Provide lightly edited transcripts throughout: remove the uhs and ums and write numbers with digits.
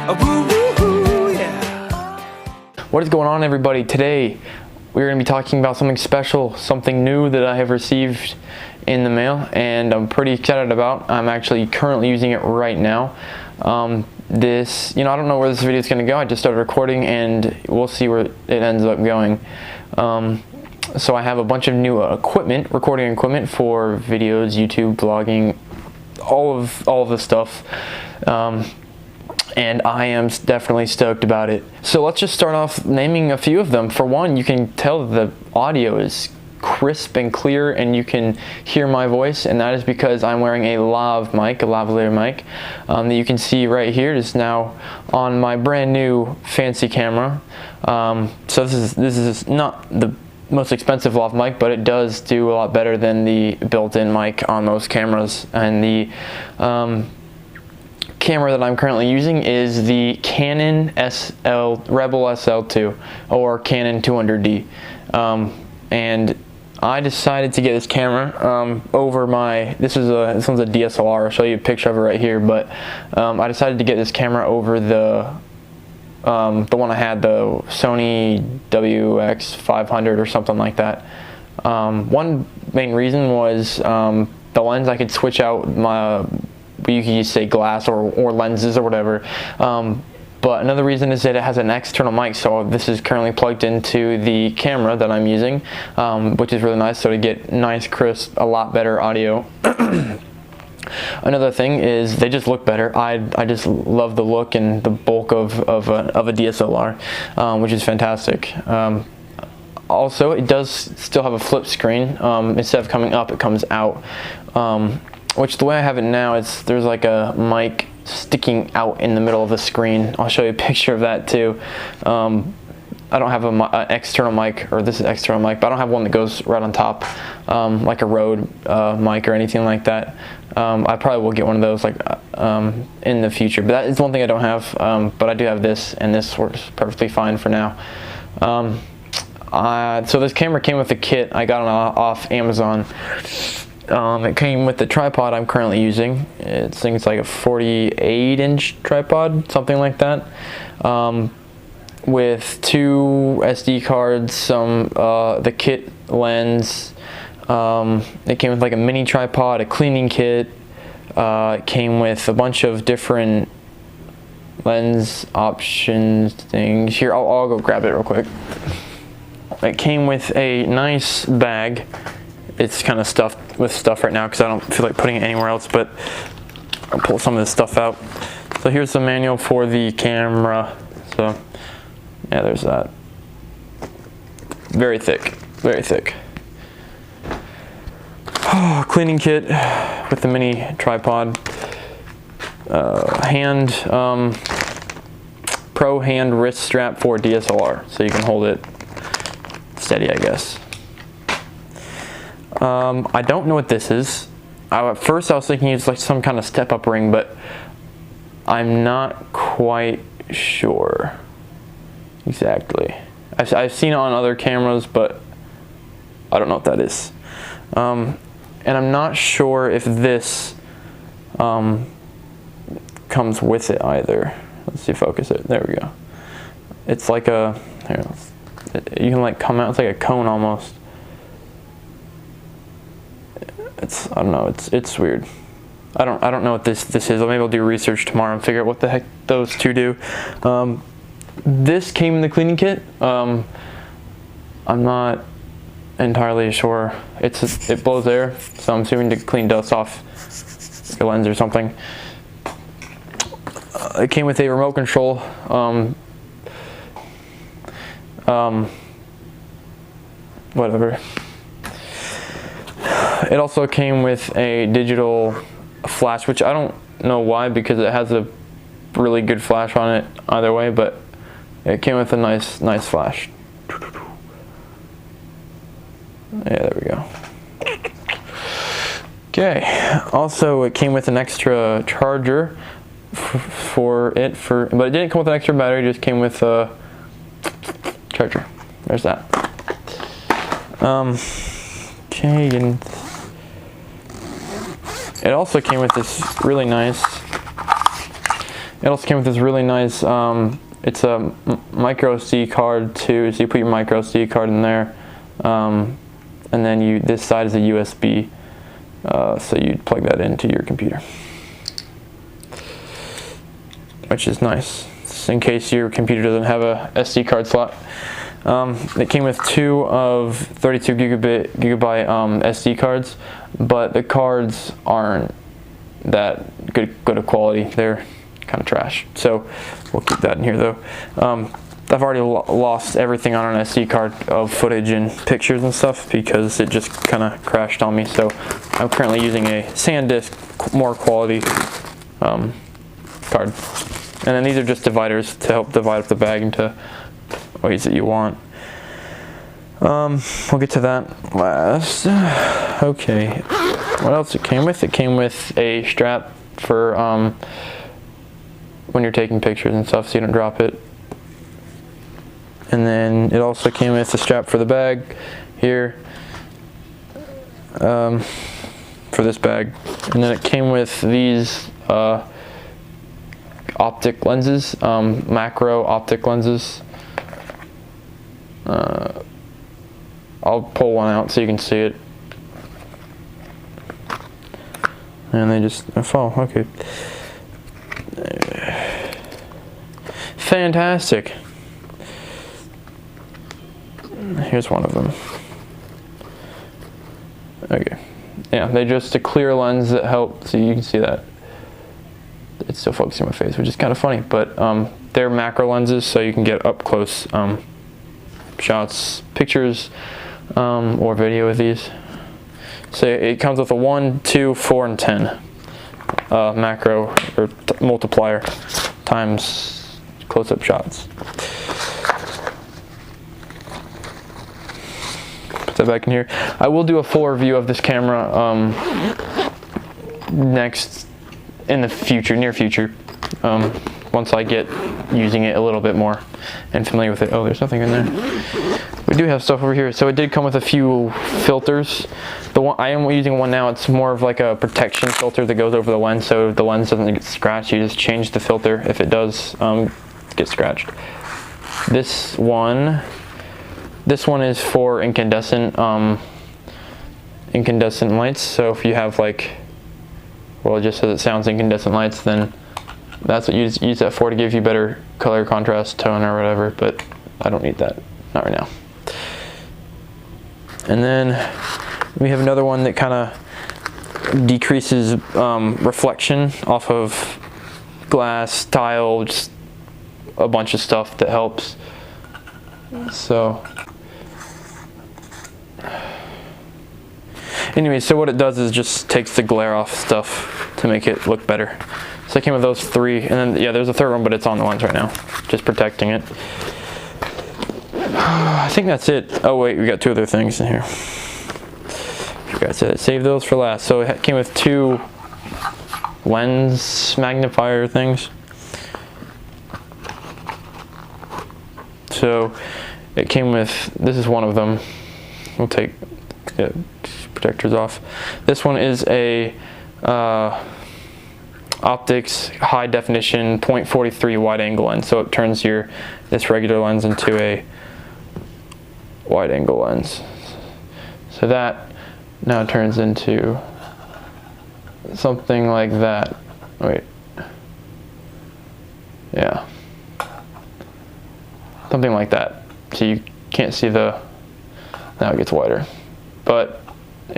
Woo-hoo, yeah. What is going on, everybody? Today we're going to be talking about something special, something new that I have received in the mail and I'm pretty excited about. I'm actually currently using it right now. I don't know where this video is going to go. I just started recording and we'll see where it ends up going. So I have a bunch of new recording equipment for videos, YouTube, vlogging, all of the stuff. And I am definitely stoked about it. So let's just start off naming a few of them. For one, you can tell the audio is crisp and clear and you can hear my voice, and that is because I'm wearing a lavalier mic that you can see right here just now on my brand new fancy camera. So this is not the most expensive lav mic, but it does do a lot better than the built-in mic on most cameras. And the camera that I'm currently using is the Canon Rebel SL2 or Canon 200D, and I decided to get this camera over this one's a DSLR. I'll show you a picture of it right here, but I decided to get this camera over the one I had, the Sony WX500 or something like that. One main reason was the lens. I could switch out you can say glass or lenses or whatever. But another reason is that it has an external mic, so this is currently plugged into the camera that I'm using, which is really nice, so to get nice, crisp, a lot better audio. Another thing is they just look better. I just love the look and the bulk of a DSLR, which is fantastic. Also, it does still have a flip screen. Instead of coming up, it comes out. Which the way I have it now, there's like a mic sticking out in the middle of the screen. I'll show you a picture of that too. I don't have an external mic, or this is external mic, but I don't have one that goes right on top, like a Rode mic or anything like that. I probably will get one of those in the future, but that is one thing I don't have. But I do have this, and this works perfectly fine for now. So this camera came with a kit. I got it off Amazon. It came with the tripod I'm currently using. I think it's like a 48-inch tripod, something like that, with 2 SD cards, the kit lens. It came with like a mini tripod, a cleaning kit. It came with a bunch of different lens options things. Here, I'll go grab it real quick. It came with a nice bag. It's kind of stuffed with stuff right now because I don't feel like putting it anywhere else, but I'll pull some of this stuff out. So here's the manual for the camera. So yeah, there's that. Very thick, very thick. Cleaning kit with the mini tripod. Pro hand wrist strap for DSLR, so you can hold it steady, I guess. I don't know what this is. At first I was thinking it's like some kind of step-up ring, but I'm not quite sure exactly. I've seen it on other cameras, but I don't know what that is. And I'm not sure if this comes with it either. Let's see, focus it. There we go. It's like you can like come out. It's like a cone almost. I don't know, it's weird. I don't know what this is. Maybe I'll do research tomorrow and figure out what the heck those two do. This came in the cleaning kit. I'm not entirely sure. It blows air, so I'm assuming to clean dust off your lens or something. It came with a remote control. Whatever. It also came with a digital flash, which I don't know why, because it has a really good flash on it either way, but it came with a nice flash. Yeah, there we go. Okay. Also, it came with an extra charger but it didn't come with an extra battery. It just came with a charger. There's that. Okay, and it also came with this really nice It also came with this really nice, it's a micro SD card too, so you put your micro SD card in there, and then this side is a USB, so you'd plug that into your computer, which is nice, in case your computer doesn't have a SD card slot. It came with 2 of 32 gigabyte SD cards, but the cards aren't that good of quality. They're kind of trash, so we'll keep that in here though. I've already lost everything on an SD card of footage and pictures and stuff because it just kind of crashed on me, so I'm currently using a SanDisk, more quality card. And then these are just dividers to help divide up the bag into ways that you want. We'll get to that last. Okay, what else it came with? It came with a strap for when you're taking pictures and stuff, so you don't drop it. And then it also came with a strap for the bag here, for this bag. And then it came with these optic lenses, macro optic lenses. I'll pull one out so you can see it. And they just fall, okay. Fantastic. Here's one of them. Okay. Yeah, they're just a clear lens that help, so you can see that. It's still focusing my face, which is kind of funny, but they're macro lenses, so you can get up close shots, pictures, or video with these. So it comes with a 1, 2, 4, and 10 macro or multiplier times close-up shots. Put that back in here. I will do a full review of this camera next in the future, near future, once I get using it a little bit more and familiar with it. Oh, there's nothing in there. We do have stuff over here. So it did come with a few filters. The one I am using one now, it's more of like a protection filter that goes over the lens, so the lens doesn't get scratched. You just change the filter if it does get scratched. This one is for incandescent lights. So if you have like, well, it just says it sounds incandescent lights, then that's what you use that for, to give you better color contrast, tone, or whatever, but I don't need that, not right now. And then we have another one that kind of decreases reflection off of glass, tile, just a bunch of stuff that helps. So anyway, so what it does is just takes the glare off stuff to make it look better. So I came with those 3, and then yeah, there's a third one, but it's on the lens right now, just protecting it. I think that's it. Oh wait, we got 2 other things in here. Forgot to save those for last. So it came with 2 lens magnifier things. So it came with, this is one of them. We'll take the protectors off. This one is a optics high definition 0.43 wide angle lens. So it turns this regular lens into a wide angle lens. So that now turns into something like that. Wait. Yeah. Something like that. So you can't see now it gets wider. But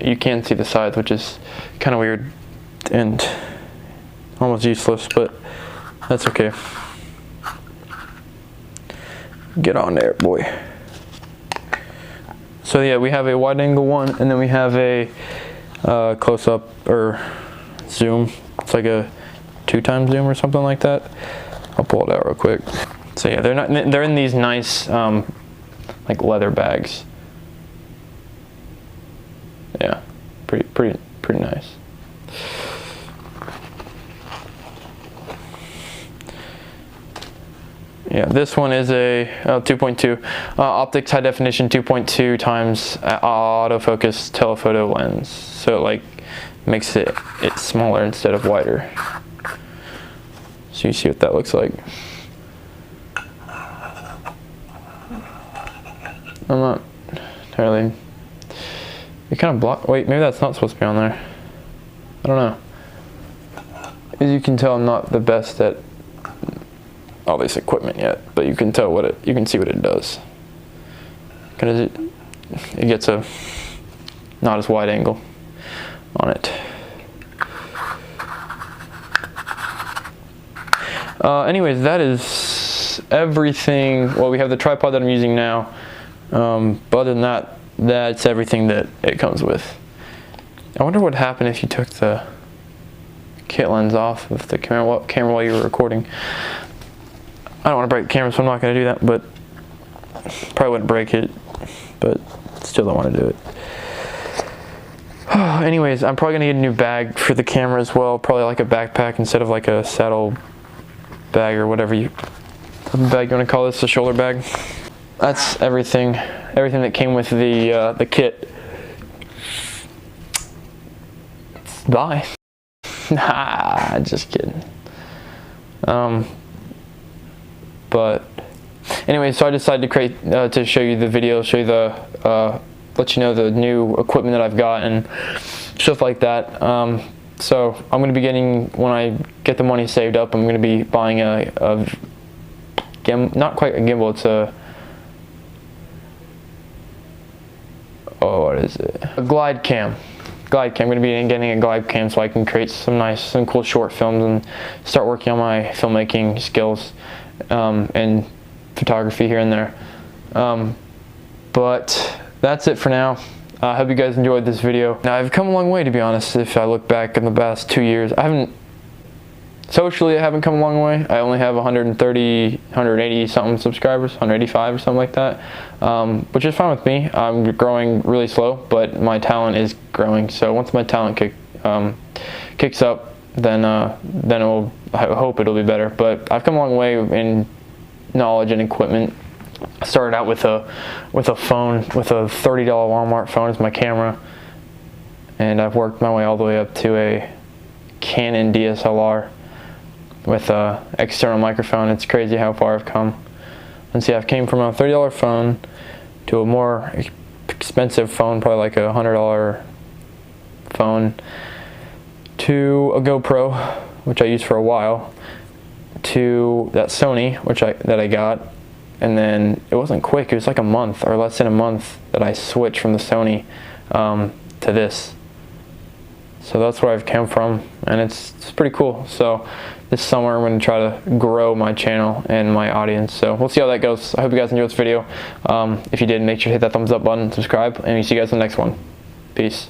you can see the sides, which is kind of weird and almost useless, but that's okay. Get on there, boy. So yeah, we have a wide angle one, and then we have a close up or zoom. It's like a 2x zoom or something like that. I'll pull it out real quick. So yeah, they're in these nice like leather bags. Yeah, pretty nice. Yeah, this one is a 2.2 optics high definition 2.2 times autofocus telephoto lens. So it like makes it smaller instead of wider. so you see what that looks like. I'm not entirely. You kind of block. Wait, maybe that's not supposed to be on there. I don't know. As you can tell, I'm not the best at all this equipment yet, but you can tell you can see what it does. Because it gets a not as wide angle on it. Anyways, that is everything. Well, we have the tripod that I'm using now. But other than that, that's everything that it comes with. I wonder what happened if you took the kit lens off of the camera while you were recording. I don't want to break the camera, so I'm not going to do that, but probably wouldn't break it, but still don't want to do it. Anyways, I'm probably going to get a new bag for the camera as well, probably like a backpack instead of like a saddle bag or whatever bag you want to call this, a shoulder bag. That's everything that came with the kit. Bye. Nah, just kidding. But anyway, so I decided to create to show you the video, show you let you know the new equipment that I've got and stuff like that. So I'm going to be getting, when I get the money saved up, I'm going to be buying not quite a gimbal, it's what is it? A glide cam. I'm going to be getting a glide cam so I can create some cool short films and start working on my filmmaking skills and photography here and there. But that's it for now. I hope you guys enjoyed this video. Now, I've come a long way, to be honest. If I look back in the past 2 years, socially I haven't come a long way. I only have 180 something subscribers, 185 or something like that, which is fine with me. I'm growing really slow, but my talent is growing. So once my talent kicks up, then I hope it'll be better. But I've come a long way in knowledge and equipment. I started out with a phone, with a $30 Walmart phone as my camera, and I've worked my way all the way up to a Canon DSLR with a external microphone. It's crazy how far I've come. And see, I've came from a $30 phone to a more expensive phone, probably like a $100 phone, to a GoPro, which I used for a while, to that Sony, that I got. And then it wasn't quick, it was like a month or less than a month that I switched from the Sony to this. So that's where I've come from, and it's pretty cool. So this summer I'm going to try to grow my channel and my audience. So we'll see how that goes. I hope you guys enjoyed this video. If you did, make sure to hit that thumbs up button, subscribe, and we'll see you guys in the next one. Peace.